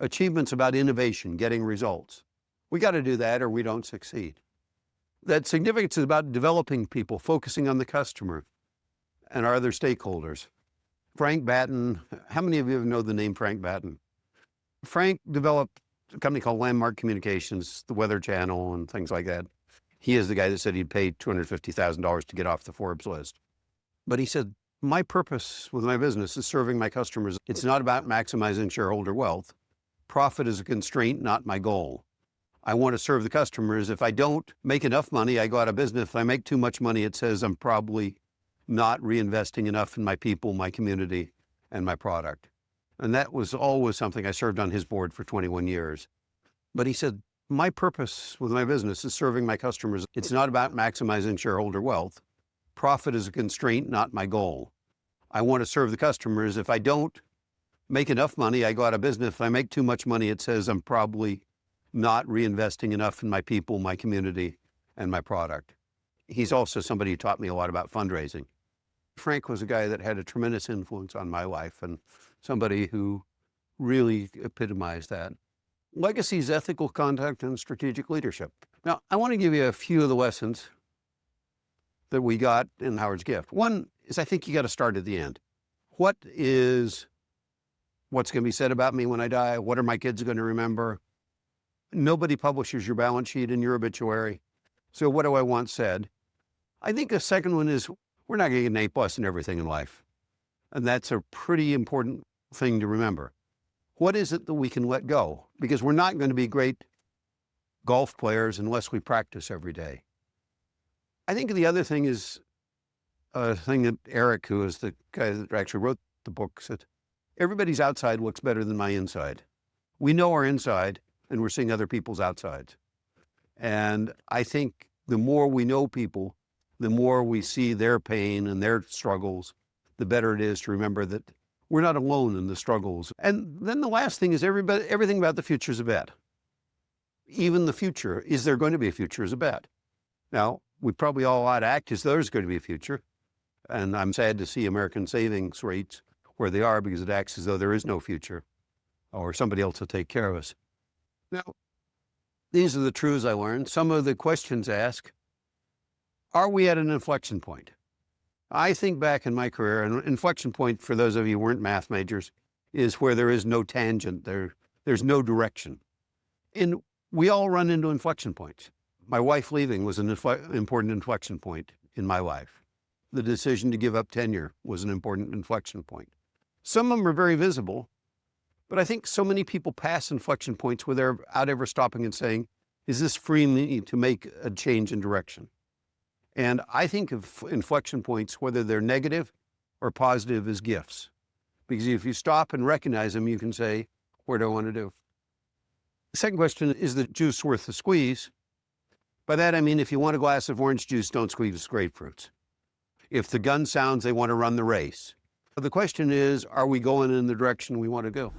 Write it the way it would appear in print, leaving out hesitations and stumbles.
Achievement's about innovation, getting results. We got to do that or we don't succeed. That significance is about developing people, focusing on the customer and our other stakeholders. Frank Batten, how many of you know the name Frank Batten? Frank developed a company called Landmark Communications, the Weather Channel and things like that. He is the guy that said he'd pay $250,000 to get off the Forbes list. But he said, my purpose with my business is serving my customers. It's not about maximizing shareholder wealth. Profit is a constraint, not my goal. I want to serve the customers. If I don't make enough money, I go out of business. If I make too much money, it says I'm probably not reinvesting enough in my people, my community, and my product. And that was always something. I served on his board for 21 years. But he said, my purpose with my business is serving my customers. It's not about maximizing shareholder wealth. Profit is a constraint, not my goal. I want to serve the customers. If I don't make enough money, I go out of business. If I make too much money, it says I'm probably not reinvesting enough in my people, my community, and my product. He's also somebody who taught me a lot about fundraising. Frank was a guy that had a tremendous influence on my life and somebody who really epitomized that. Legacies, ethical conduct, and strategic leadership. Now, I want to give you a few of the lessons that we got in Howard's gift. One is I think you got to start at the end. What's going to be said about me when I die? What are my kids going to remember? Nobody publishes your balance sheet in your obituary. So what do I want said? I think the second one is we're not going to get an A+ in everything in life. And that's a pretty important thing to remember. What is it that we can let go? Because we're not going to be great golf players unless we practice every day. I think the other thing is a thing that Eric, who is the guy that actually wrote the book, said, everybody's outside looks better than my inside. We know our inside and we're seeing other people's outsides. And I think the more we know people, the more we see their pain and their struggles, the better it is to remember that we're not alone in the struggles. And then the last thing is everything about the future is a bet. Even the future, is there going to be a future, is a bet. Now, we probably all ought to act as though there's going to be a future. And I'm sad to see American savings rates where they are because it acts as though there is no future or somebody else will take care of us. Now, these are the truths I learned. Some of the questions asked, are we at an inflection point? I think back in my career, an inflection point, for those of you who weren't math majors, is where there is no tangent, there's no direction. And we all run into inflection points. My wife leaving was an important inflection point in my life. The decision to give up tenure was an important inflection point. Some of them are very visible, but I think so many people pass inflection points without ever stopping and saying, is this freeing me to make a change in direction? And I think of inflection points, whether they're negative or positive, as gifts. Because if you stop and recognize them, you can say, where do I want to do? The second question, is the juice worth the squeeze? By that, I mean, if you want a glass of orange juice, don't squeeze grapefruits. If the gun sounds, they want to run the race. The question is, are we going in the direction we want to go?